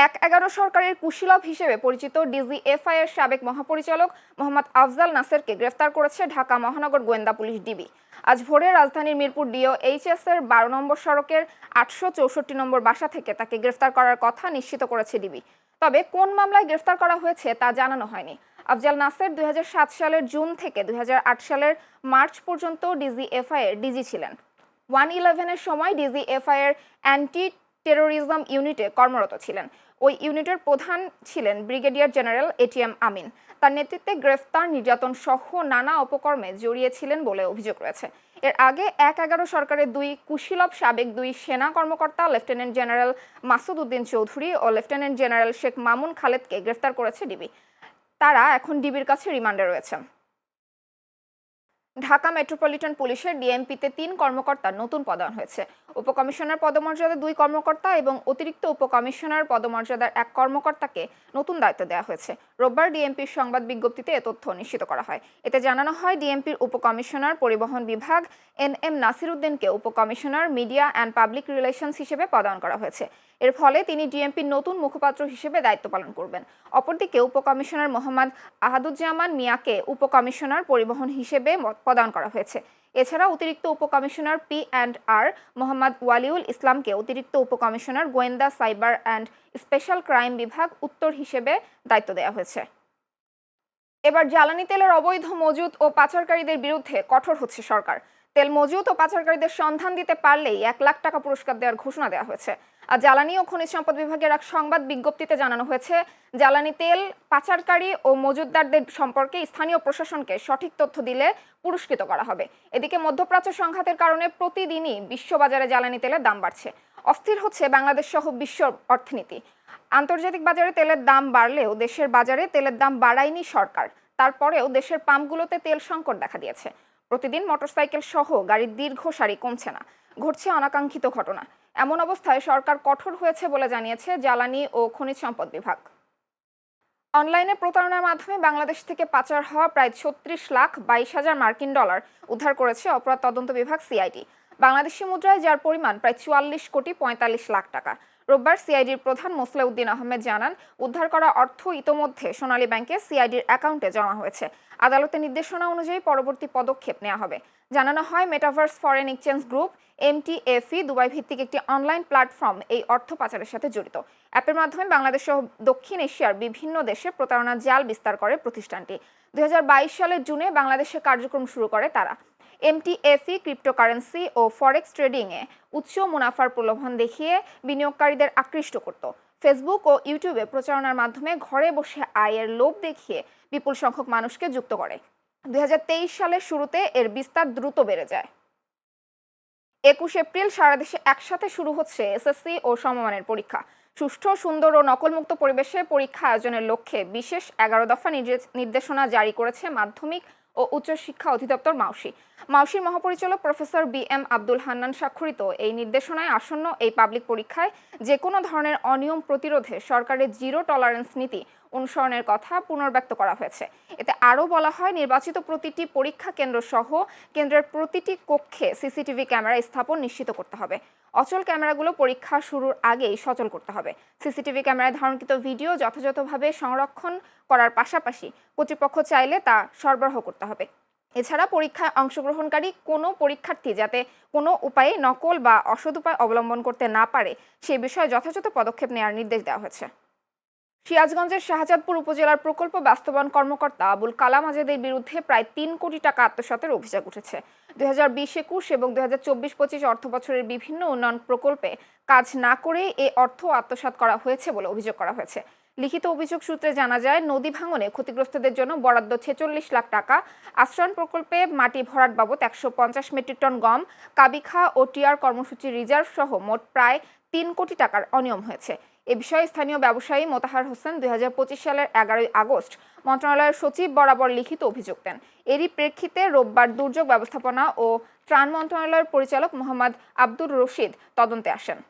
এক-১১ সরকারের কুশীলব হিসেবে পরিচিত ডিজিএফআই এর সাবেক মহাপরিচালক মোহাম্মদ আফজাল নাসেরকে গ্রেফতার করেছে ঢাকা মহানগর গোয়েন্দা পুলিশ ডিবি। আজ ভোরে রাজধানীর মিরপুর ডিওএইচএস এর ১২ নম্বর সড়কের ৮৬৪ নম্বর বাসা থেকে তাকে গ্রেফতার করার কথা নিশ্চিত করেছে ডিবি। তবে কোন মামলায় গ্রেফতার করা হয়েছে তা জানানো হয়নি। আফজাল নাসের ২০০৭ সালের জুন থেকে ২০০৮ সালের মার্চ পর্যন্ত ডিজিএফআই এর ডিজি ছিলেন। 111 এর সময় ডিজিএফআই এর অ্যান্টি টেরোরিজম ইউনিটে কর্মরত ছিলেন। ওই ইউনিটের প্রধান ছিলেন ব্রিগেডিয়ার জেনারেল এটিএম আমিন। তার নেতৃত্বে গ্রেফতার, নির্যাতন সহ নানা অপকর্মে জড়িয়েছিলেন বলে অভিযোগ রয়েছে। এর আগে ১-১১ সরকারের কুশীলব সাবেক দুই সেনা কর্মকর্তা লেফটেন্যান্ট জেনারেল মাসুদ উদ্দিন চৌধুরী ও লেফটেন্যান্ট জেনারেল শেখ মামুন খালেদকে গ্রেফতার করেছে ডিবি। তারা এখন ডিবির কাছে রিমান্ডে রয়েছেন। ঢাকা মেট্রোপলিটন পুলিশের ডিএমপিতে ৩ কর্মকর্তার নতুন পদায়ন হয়েছে। উপকমিশনার পদমর্যাদার ২ কর্মকর্তা এবং অতিরিক্ত উপকমিশনার পদমর্যাদার ১ কর্মকর্তাকে নতুন দায়িত্ব দেওয়া হয়েছে। রোববার ডিএমপির সংবাদ বিজ্ঞপ্তিতে এ তথ্য নিশ্চিত করা হয়। এতে জানানো হয়, ডিএমপির উপকমিশনার পরিবহন বিভাগ এনএম নাসির উদ্দিনকে উপকমিশনার মিডিয়া অ্যান্ড পাবলিক রিলেশনস হিসেবে পদায়ন করা হয়েছে। এর ফলে তিনি ডিএমপির নতুন মুখপাত্র হিসেবে দায়িত্ব পালন করবেন। অপরদিকে উপকমিশনার মোহাম্মদ আহাদুজ্জামান মিয়াকে উপকমিশনার পরিবহন হিসেবে প্রদান করা হয়েছে। এছাড়া অতিরিক্ত উপকমিশনার পি&আর মোহাম্মদ ওয়ালিউল ইসলামকে অতিরিক্ত উপকমিশনার গোয়েন্দা, সাইবার অ্যান্ড স্পেশাল ক্রাইম বিভাগ উত্তর হিসেবে দায়িত্ব দেওয়া হয়েছে। এবার জ্বালানি তেলের অবৈধ মজুত ও পাচারকারীদের বিরুদ্ধে কঠোর হচ্ছে সরকার। তেল মজুত ও পাচারকারীদের সন্ধান দিতে পারলেই ১ লাখ টাকা পুরস্কার দেওয়ার ঘোষণা দেওয়া হয়েছে। আর জ্বালানি ও খনিজ সম্পদ বিভাগের এক সংবাদ বিজ্ঞপ্তিতে জানানো হয়েছে, জ্বালানি তেল পাচারকারী ও মজুতদারদের সম্পর্কে স্থানীয় প্রশাসনকে সঠিক তথ্য দিলে পুরস্কৃত করা হবে। এদিকে মধ্যপ্রাচ্য সংঘাতের কারণে প্রতিদিনই বিশ্ববাজারে জ্বালানি তেলের দাম বাড়ছে। অস্থির হচ্ছে বাংলাদেশ সহ বিশ্ব অর্থনীতি। আন্তর্জাতিক বাজারে তেলের দাম বাড়লেও দেশের বাজারে তেলের দাম বাড়ায়নি সরকার। তারপরেও দেশের পাম্পগুলোতে তেল সংকট দেখা দিয়েছে। প্রতিদিন মোটরসাইকেল সহ গাড়ির দীর্ঘ সারি কমছে না, ঘটছে অনাকাঙ্ক্ষিত ঘটনা। এমন অবস্থায় সরকার কঠোর হয়েছে বলে জানিয়েছে জ্বালানি ও খনিজ সম্পদ বিভাগ। অনলাইনে প্রতারণার মাধ্যমে বাংলাদেশ থেকে পাচার হওয়া প্রায় ৩৬,২২,০০০ মার্কিন ডলার উদ্ধার করেছে অপরাধ তদন্ত বিভাগ সিআইডি। বাংলাদেশি মুদ্রায় যার পরিমাণ প্রায় ৪৪,৪৫,০০,০০০ টাকা। রোববার সিআইডির প্রধান মোসলেউদ্দিন আহমেদ জানান, উদ্ধার করা অর্থ ইতোমধ্যে সোনালী ব্যাংকে সিআইডির অ্যাকাউন্টে জমা হয়েছে। আদালতের নির্দেশনা অনুযায়ী পরবর্তী পদক্ষেপ নেওয়া হবে। জানানো হয়, metaverse foreign exchange group MTFE Dubai ভিত্তিক একটি অনলাইন প্ল্যাটফর্ম এই অর্থ পাচারের সাথে জড়িত। অ্যাপের মাধ্যমে বাংলাদেশ সহ দক্ষিণ এশিয়ার বিভিন্ন দেশে প্রতারণার জাল বিস্তার করে প্রতিষ্ঠানটি। ২০২২ সালের জুনে বাংলাদেশে কার্যক্রম শুরু করে তারা। এমটিএফই ক্রিপ্টোকারেন্সি ও ফরেক্স ট্রেডিংয়ে উচ্চ মুনাফার প্রলোভন দেখিয়ে বিনিয়োগকারীদের আকৃষ্ট করত। ফেসবুক ও ইউটিউবে প্রচারণার মাধ্যমে ঘরে বসে আয়ের লোভ দেখিয়ে বিপুল সংখ্যক মানুষকে যুক্ত করে। ২০২৩ সালের শুরুতে এর বিস্তার দ্রুত বেড়ে যায়। ২১ এপ্রিল সারা দেশে একসাথে শুরু হচ্ছে এসএসসি ও সমমানের পরীক্ষা। সুষ্ঠু, সুন্দর ও নকলমুক্ত পরিবেশে পরীক্ষা আয়োজনের লক্ষ্যে বিশেষ ১১ দফা নির্দেশনা জারি করেছে মাধ্যমিক ও উচ্চশিক্ষা অধিদপ্তর মাউশির মহাপরিচালক প্রফেসর বি.এম. আব্দুল হান্নান স্বাক্ষরিত এই নির্দেশনায় আসন্ন এই পাবলিক পরীক্ষায় যে কোনো ধরনের অনিয়ম প্রতিরোধে সরকারের জিরো টলারেন্স নীতি অনুসরণের কথা পুনর্ব্যক্ত করা হয়েছে। এতে আরও বলা হয়, নির্বাচিত প্রতিটি পরীক্ষা কেন্দ্র সহ কেন্দ্রের প্রতিটি কক্ষে সিসিটিভি ক্যামেরা স্থাপন নিশ্চিত করতে হবে। অচল ক্যামেরাগুলো পরীক্ষা শুরুর আগেই সচল করতে হবে। সিসিটিভি ক্যামেরায় ধারণকৃত ভিডিও যথাযথভাবে সংরক্ষণ করার পাশাপাশি কর্তৃপক্ষ চাইলে তা সরবরাহ করতে হবে। এছাড়া পরীক্ষায় অংশগ্রহণকারী কোনো পরীক্ষার্থী যাতে কোনো উপায়ে নকল বা অসৎ উপায় অবলম্বন করতে না পারে সে বিষয়ে যথাযথ পদক্ষেপ নেওয়ার নির্দেশ দেওয়া হয়েছে। সিরাজগঞ্জের শাহজাদপুর উপজেলার প্রকল্প বাস্তবায়ন কর্মকর্তা আবুল কালাম আজাদের বিরুদ্ধে প্রায় ৩ কোটি টাকা আত্মসাতের অভিযোগ উঠেছে। ২০২০-২১ এবং ২০২৪-২৫ অর্থবছরের বিভিন্ন উন্নয়ন প্রকল্পে কাজ না করে এ অর্থ আত্মসাৎ করা হয়েছে বলে অভিযোগ করা হয়েছে। লিখিত অভিযোগ সূত্রে জানা যায়, নদী ভাঙনে ক্ষতিগ্রস্তদের জন্য বরাদ্দ ৪৬ লাখ টাকা, আশ্রয়ণ প্রকল্পে মাটি ভরাট বাবদ ১৫০ মেট্রিক টন গম, কাবিখা ও টিআর কর্মসূচি রিজার্ভ সহ মোট প্রায় ৩ কোটি টাকার অনিয়ম হয়েছে। এ বিষয়ে স্থানীয় ব্যবসায়ী মোতাহার হোসেন ২০২৫ সালের ১১ আগস্ট মন্ত্রণালয়ের সচিব বরাবর লিখিত অভিযোগ দেন। এরই প্রেক্ষিতে রোববার দুর্যোগ ব্যবস্থাপনা ও ত্রাণ মন্ত্রণালয়ের পরিচালক মোহাম্মদ আব্দুর রশিদ তদন্তে আসেন।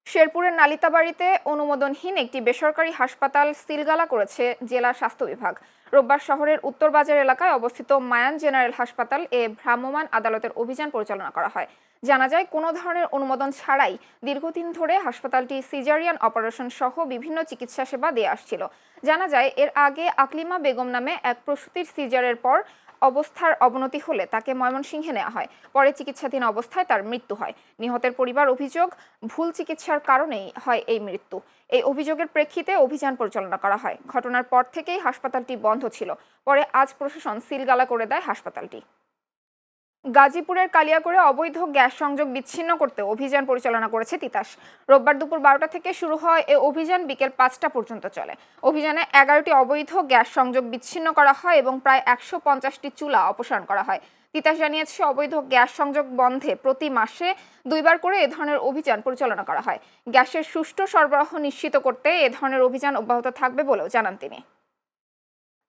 শেরপুরের নালিতাবাড়ীতে অনুমোদনহীন একটি বেসরকারি হাসপাতাল সিলগালা করেছে জেলা স্বাস্থ্য বিভাগ। রোববার শহরের উত্তরবাজার এলাকায় অবস্থিত মায়ান জেনারেল হাসপাতাল এ ভ্রাম্যমাণ আদালতের অভিযান পরিচালনা করা হয়। জানা যায়, কোনো ধরনের অনুমোদন ছাড়াই দীর্ঘদিন ধরে হাসপাতালটি সিজারিয়ান অপারেশন সহ বিভিন্ন চিকিৎসা সেবা দিয়ে আসছিল। জানা যায়, এর আগে আকলিমা বেগম নামে এক প্রসূতির সিজারের পর অবস্থার অবনতি হলে তাকে ময়মনসিংহে নেওয়া হয়। পরে চিকিৎসাধীন অবস্থায় তার মৃত্যু হয়। নিহতের পরিবার অভিযোগ, ভুল চিকিৎসার কারণেই হয় এই মৃত্যু। এই অভিযোগের প্রেক্ষিতে অভিযান পরিচালনা করা হয়। ঘটনার পর থেকেই হাসপাতালটি বন্ধ ছিল। পরে আজ প্রশাসন সিলগালা করে দেয় হাসপাতালটি। গাজীপুরের কালিয়াকৈরে অবৈধ গ্যাস সংযোগ বিচ্ছিন্ন করতে অভিযান পরিচালনা করেছে তিতাস। রোববার দুপুর 12টা থেকে শুরু হয় এ অভিযান বিকেল 5টা পর্যন্ত চলে। অভিযানে 11টি অবৈধ গ্যাস সংযোগ বিচ্ছিন্ন করা হয় এবং প্রায় 150টি চুলা অপসারণ করা হয়। তিতাস জানিয়েছে, অবৈধ গ্যাস সংযোগ বন্ধে প্রতি মাসে 2বার করে এ ধরনের অভিযান পরিচালনা করা হয়। গ্যাসের সুষ্ঠু সরবরাহ নিশ্চিত করতে এ ধরনের অভিযান অব্যাহত থাকবে বলেও জানান তিনি।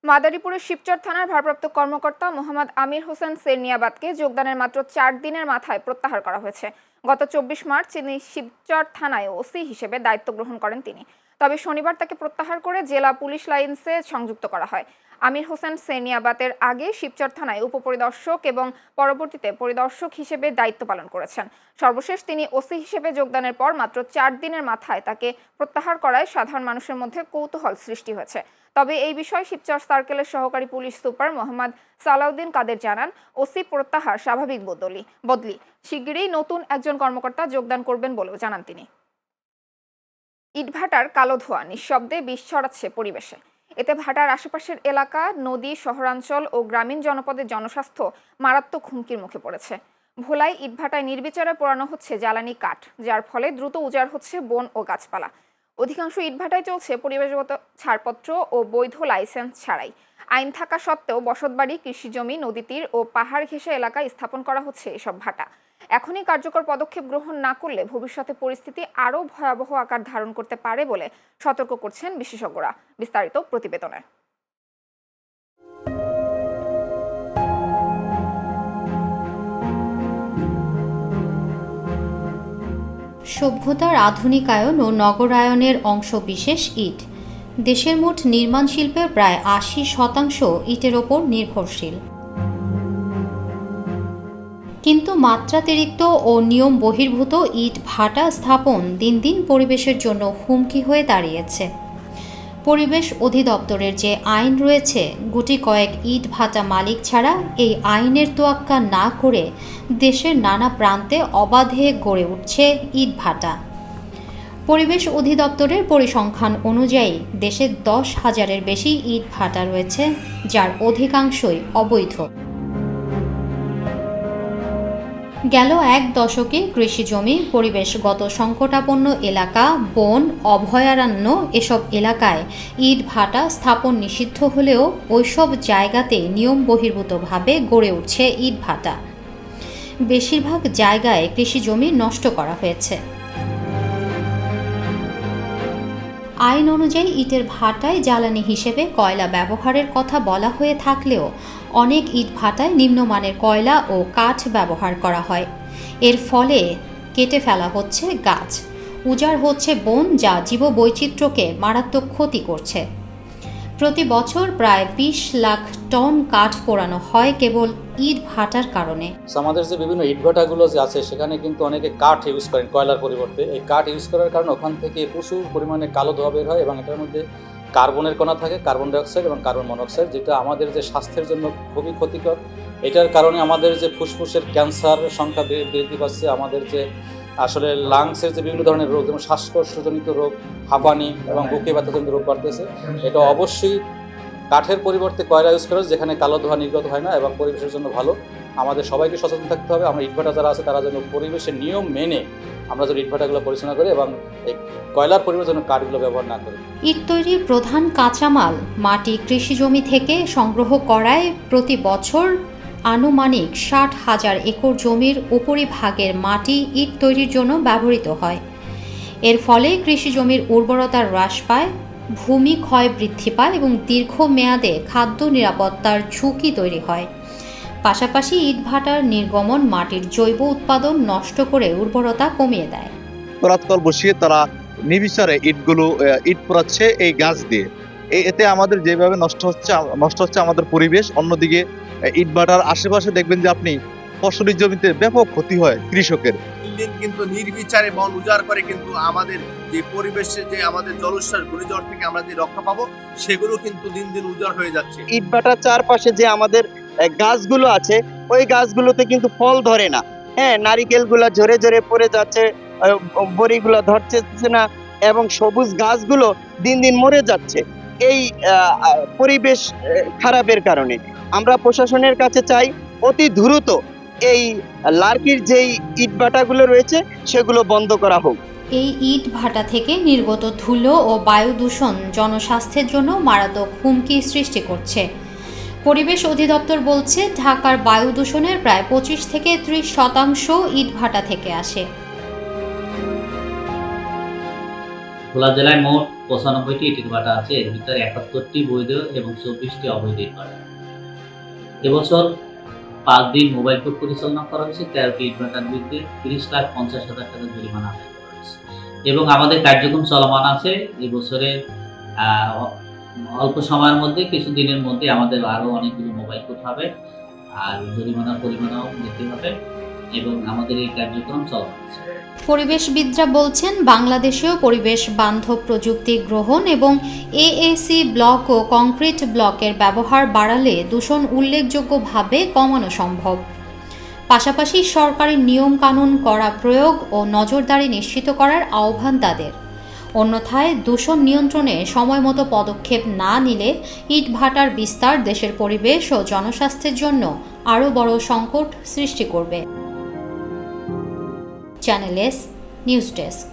মাদারীপুরের শিবচর থানার ভারপ্রাপ্ত কর্মকর্তা মোহাম্মদ আমির হোসেন সেরনিয়াবাদকে যোগদানের মাত্র 4 দিনের মাথায় প্রত্যাহার করা হয়েছে। গত 24 মার্চ তিনি শিবচর থানায় ওসি হিসেবে দায়িত্ব গ্রহণ করেন তিনি। তবে শনিবার তাকে প্রত্যাহার করে জেলা পুলিশ লাইন্সে সংযুক্ত করা হয়। আমির হোসেন সেরনিয়াবাদের আগে শিবচর থানায় উপপরিদর্শক এবং পরবর্তীতে পরিদর্শক হিসেবে দায়িত্ব পালন করেছেন। সর্বশেষ তিনি ওসি হিসেবে যোগদানের পর মাত্র 4 দিনের মাথায় তাকে প্রত্যাহার করায় সাধারণ মানুষের মধ্যে কৌতূহল সৃষ্টি হয়েছে। তবে এই বিষয়ে শিবচর সার্কেলের সহকারী পুলিশ সুপার মোহাম্মদ সালাউদ্দিন কাদের জানান, ওসি প্রত্যাহার স্বাভাবিক বদলি। শিগগিরই নতুন একজন কর্মকর্তা যোগদান করবেন বলেও জানান তিনি। ইটভাটার কালো ধোঁয়া নিঃশব্দে বিষ ছড়াচ্ছে পরিবেশে। এতে ভাটার আশেপাশের এলাকা, নদী, শহরাঞ্চল ও গ্রামীণ জনপদের জনস্বাস্থ্য মারাত্মক হুমকির মুখে পড়েছে। ভোলায় ইটভাটায় নির্বিচারে পোড়ানো হচ্ছে জ্বালানি কাঠ, যার ফলে দ্রুত উজাড় হচ্ছে বন ও গাছপালা। অধিকাংশ ইটভাটায় চলছে পরিবেশগত ছাড়পত্র ও বৈধ লাইসেন্স ছাড়াই। আইন থাকা সত্ত্বেও বসতবাড়ি, কৃষিজমি, নদীতীর ও পাহাড় ঘেঁষে এলাকায় স্থাপন করা হচ্ছে এসব ভাটা। এখনই কার্যকর পদক্ষেপ গ্রহণ না করলে ভবিষ্যতে পরিস্থিতি আরও ভয়াবহ আকার ধারণ করতে পারে বলে সতর্ক করছেন বিশেষজ্ঞরা। বিস্তারিত প্রতিবেদনে। সভ্যতার আধুনিকায়ন ও নগরায়নের অংশবিশেষ ইট। দেশের মোট নির্মাণ শিল্পের প্রায় 80% ইটের ওপর নির্ভরশীল। কিন্তু মাত্রাতিরিক্ত ও নিয়ম বহির্ভূত ইট ভাটা স্থাপন দিন দিন পরিবেশের জন্য হুমকি হয়ে দাঁড়িয়েছে। পরিবেশ অধিদপ্তরের যে আইন রয়েছে, গুটি কয়েক ইট ভাটা মালিক ছাড়া এই আইনের তোয়াক্কা না করে দেশের নানা প্রান্তে অবাধে গড়ে উঠছে ইট ভাটা। পরিবেশ অধিদপ্তরের পরিসংখ্যান অনুযায়ী দেশে 10,000-এর বেশি ইট ভাটা রয়েছে, যার অধিকাংশই অবৈধ। গেল এক দশকে কৃষিজমি, পরিবেশগত সংকটাপন্ন এলাকা, বন, অভয়ারণ্য এসব এলাকায় ইট ভাটা স্থাপন নিষিদ্ধ হলেও ওইসব জায়গাতে নিয়ম বহির্ভূতভাবে গড়ে উঠছে ইট ভাটা। বেশিরভাগ জায়গায় কৃষিজমি নষ্ট করা হয়েছে। আইন অনুযায়ী ইটের ভাটায় জ্বালানি হিসেবে কয়লা ব্যবহারের কথা বলা হয়ে থাকলেও অনেক ইট ভাটায় নিম্নমানের কয়লা ও কাঠ ব্যবহার করা হয়। এর ফলে কেটে ফেলা হচ্ছে গাছ, উজাড় হচ্ছে বন, যা জীববৈচিত্র্যকে মারাত্মক ক্ষতি করছে। প্রতি বছর প্রায় 20 লাখ টন কাঠ পোড়ানো হয় কেবল ইট ভাটার কারণে। আমাদের যে বিভিন্ন ইট ভাটাগুলো যে আছে, সেখানে কিন্তু অনেকে কাঠ ইউজ করেন কয়লার পরিবর্তে। এই কাঠ ইউজ করার কারণে ওখান থেকে প্রচুর পরিমাণে কালো ধোঁয়া বের হয় এবং এটার মধ্যে কার্বনের কণা থাকে, কার্বন ডাইঅক্সাইড এবং কার্বন মনোক্সাইড, যেটা আমাদের যে স্বাস্থ্যের জন্য খুবই ক্ষতিকর। এটার কারণে আমাদের যে ফুসফুসের ক্যান্সার সংখ্যা বৃদ্ধি পাচ্ছে, আমাদের যে আসলে লাংসের যে বিভিন্ন ধরনের রোগ, যেমন শ্বাসকষ্টজনিত রোগ, হাঁপানি এবং বুকে ব্যথাজনিত রোগ বাড়তেছে। এটা অবশ্যই কাঠের পরিবর্তে কয়লা ইউজ করা, যেখানে কালো ধোঁয়া নির্গত হয় না এবং পরিবেশের জন্য ভালো। আমাদের সবাইকে সচেতন থাকতে হবে। আমরা ইটভাটা যারা আছে তারা যেন পরিবেশের নিয়ম মেনে আমরা যেন ইটভাটাগুলো পরিচালনা করি এবং এই কয়লার পরিবর্তে যেন কাঠগুলো ব্যবহার না করি। ইট তৈরির প্রধান কাঁচামাল মাটি কৃষিজমি থেকে সংগ্রহ করায় প্রতি বছর আনুমানিক 60,000 একর জমির উপরিভাগের মাটি ইট তৈরির জন্য ব্যবহৃত হয়। এর ফলে কৃষিজমির উর্বরতা হ্রাস পায়, ভূমি ক্ষয় বৃদ্ধি পায় এবং দীর্ঘমেয়াদে খাদ্য নিরাপত্তার ঝুঁকি তৈরি হয়। পাশাপাশি ইটভাটার নির্গমন মাটির জৈব উৎপাদন নষ্ট করে উর্বরতা কমিয়ে দেয়। করাতকল বসিয়ে তারা নির্বিচারে ইট পোড়াচ্ছে এই গাছ দিয়ে। এতে আমাদের যেভাবে নষ্ট হচ্ছে আমাদের পরিবেশ। অন্যদিকে ইটভাটার আশেপাশে দেখবেন যে আপনি ফসলি জমিতে ব্যাপক ক্ষতি হয় কৃষকের। দিন কিন্তু নির্বিচারে বন উজাড় করে কিন্তু আমাদের যে পরিবেশে যে আমাদের জলোচ্ছ্বাস ঘূর্ণিঝড় থেকে আমরা যে রক্ষা পাবো সেগুলো কিন্তু দিন দিন উজাড় হয়ে যাচ্ছে। ইটভাটার চারপাশে যে আমাদের গাছগুলো আছে ওই গাছগুলোতে কিন্তু ফল ধরে না। হ্যাঁ, নারিকেলগুলো ঝরে ঝরে পড়ে যাচ্ছে, বড়িগুলো ধরছে না এবং সবুজ গাছগুলো দিন দিন মরে যাচ্ছে এই পরিবেশ খারাপের কারণে। আমরা প্রশাসনের কাছে চাই অতি দ্রুত এই লার্কির যেই ইটভাটাগুলো রয়েছে সেগুলো বন্ধ করা হোক। এই ইট ভাটা থেকে নির্গত ধুলো ও বায়ু দূষণ জনস্বাস্থ্যের জন্য মারাত্মক হুমকি সৃষ্টি করছে। পরিবেশ অধিদপ্তর বলছে ঢাকার বায়ু দূষণের প্রায় 25 থেকে 30% ইট ভাটা থেকে আসে। ভোলা জেলায় মোট 95টি ইটের ভাটা আছে, এর ভিতরে 71টি বৈধ এবং 24টি অবৈধ ইট ভাটা। এবছর 5 দিন মোবাইল কোর্ট পরিচালনা করা হয়েছে, 13টি ইট ভাটার বিরুদ্ধে 30,50,000 টাকা জরিমানা আদায় করা হয়েছে এবং আমাদের কার্যক্রম চলমান আছে। এই বছরে অল্প সময়ের মধ্যে কিছু দিনের মধ্যে আমাদের আরো অনেকগুলো মোবাইল কোর্ট হবে আর জরিমানার পরিমাণও দিতে হবে এবং আমাদের এই কার্যক্রম চলমান আছে। পরিবেশবিদরা বলছেন বাংলাদেশেও পরিবেশ বান্ধব প্রযুক্তি গ্রহণ এবং এএসি ব্লক ও কংক্রিট ব্লকের ব্যবহার বাড়ালে দূষণ উল্লেখযোগ্যভাবে কমানো সম্ভব। পাশাপাশি সরকারি নিয়ম কানুন কড়া প্রয়োগ ও নজরদারি নিশ্চিত করার আহ্বান তাদের। অন্যথায় দূষণ নিয়ন্ত্রণে সময়মতো পদক্ষেপ না নিলে ইটভাটার বিস্তার দেশের পরিবেশ ও জনস্বাস্থ্যের জন্য আরও বড় সংকট সৃষ্টি করবে। Channel S news desk.